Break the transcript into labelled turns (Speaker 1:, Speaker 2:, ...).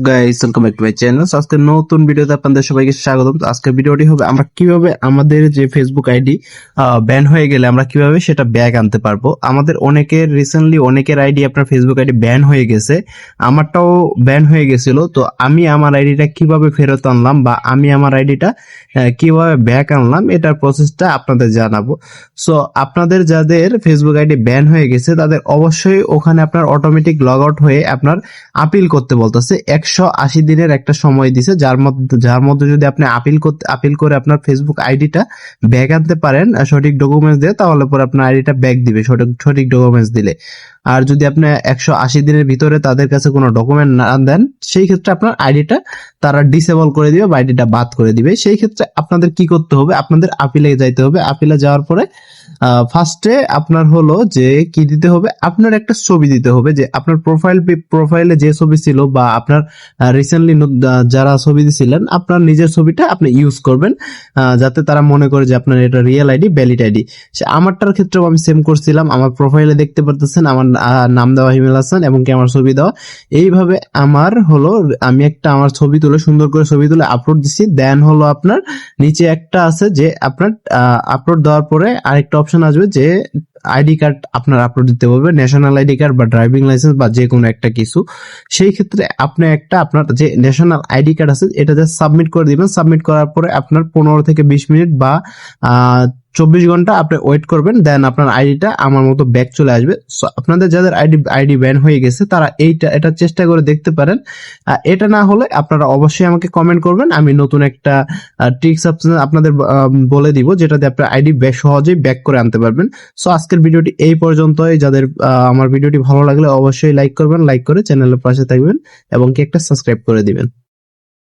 Speaker 1: Guys welcome back to my channel. আজকে নতুন ভিডিওতে আপনাদের সবাইকে স্বাগতম। আজকের ভিডিওটি হবে আমরা কিভাবে আমাদের যে ফেসবুক আইডি ব্যান হয়ে গেলে আমরা কিভাবে সেটা ব্যাক আনতে পারবো। আমাদের অনেকের রিসেন্টলি অনেকের আইডি আপনার ফেসবুক আইডি ব্যান হয়ে গেছে, আমারটাও ব্যান হয়ে গেছিল। তো আমি আমার আইডিটা কিভাবে ফেরত আনলাম বা আমি আমার আইডিটা কিভাবে ব্যাক আনলাম এটার প্রসেসটা আপনাদের জানাবো। সো আপনাদের যাদের ফেসবুক আইডি ব্যান হয়ে গেছে তাদের অবশ্যই ওখানে আপনার অটোমেটিক লগ আউট হয়ে আপনার আপিল করতে বলতেছে। 180 দিনের একটা সময় দিছে, যার মধ্যে যদি আপনি আপিল করে আপনার ফেসবুক আইডিটা ব্যাক আনতে পারেন সঠিক ডকুমেন্টস দিয়ে, তাহলে পরে আপনার আইডিটা ব্যাক দিবে সঠিক ডকুমেন্টস দিলে। আর যদি আপনি 180 দিনের ভিতরে তাদের কাছে কোনো ডকুমেন্ট না দেন, সেই ক্ষেত্রে আপনার আইডিটা তারা ডিসেবল করে দিবে বা আইডিটা বাদ করে দিবে। সেই ক্ষেত্রে আপনাদের কি করতে হবে, আপনাদের আপিলে যাইতে হবে। আপিলে যাওয়ার পরে ফার্স্টে আপনার হলো যে কি দিতে হবে, আপনার একটা ছবি দিতে হবে, যে আপনার প্রোফাইলে যে ছবি ছিল বা আপনার রিসেন্টলি যারা ছবি দিছিলেন আপনার নিজের ছবিটা আপনি ইউজ করবেন, যাতে তারা মনে করে যে আপনার এটা রিয়েল আইডি, ভ্যালিড আইডি। আমারটার ক্ষেত্রেও আমি সেম করছিলাম। আমার প্রোফাইলে দেখতে পারতেছেন আমার নাম দেওয়া হিমেল হাসান এবং কি আমার ছবি দেওয়া। এইভাবে আমার হলো আমি একটা আমার ছবি তুলে সুন্দর করে ছবি তুলে আপলোড দিছি। দেন হলো আপনার নিচে একটা আছে যে আপনার আপলোড দেওয়ার পরে আরেকটা অপশন আসবে যে আইডি কার্ড আপনার আপলোড দিতে হবে, ন্যাশনাল আইডি কার্ড বা ড্রাইভিং লাইসেন্স বা যে কোনো একটা কিছু। সেই ক্ষেত্রে আপনি একটা আপনার যে ন্যাশনাল আইডি কার্ড আছে এটা জাস্ট সাবমিট করে দিবেন। সাবমিট করার পরে আপনার 15 থেকে 20 মিনিট বা 24 ঘন্টা আপনি ওয়েট করবেন, দেন আপনার আইডিটা আমার মতো ব্যাক চলে আসবে। সো আপনাদের যাদের আইডি ব্যান হয়ে গেছে তারা এটা চেষ্টা করে দেখতে পারেন। এটা না হলে আপনারা অবশ্যই আমাকে কমেন্ট করবেন, আমি নতুন একটা ট্রিক্স আপনাদের বলে দিব যেটাতে আপনার আইডি সহজেই ব্যাক করে আনতে পারবেন। সো আজকের ভিডিওটি এই পর্যন্তই। যাদের আমার ভিডিওটি ভালো লাগলে অবশ্যই লাইক করবেন, লাইক করে চ্যানেলের পাশে থাকবেন এবং কি একটা সাবস্ক্রাইব করে দিবেন।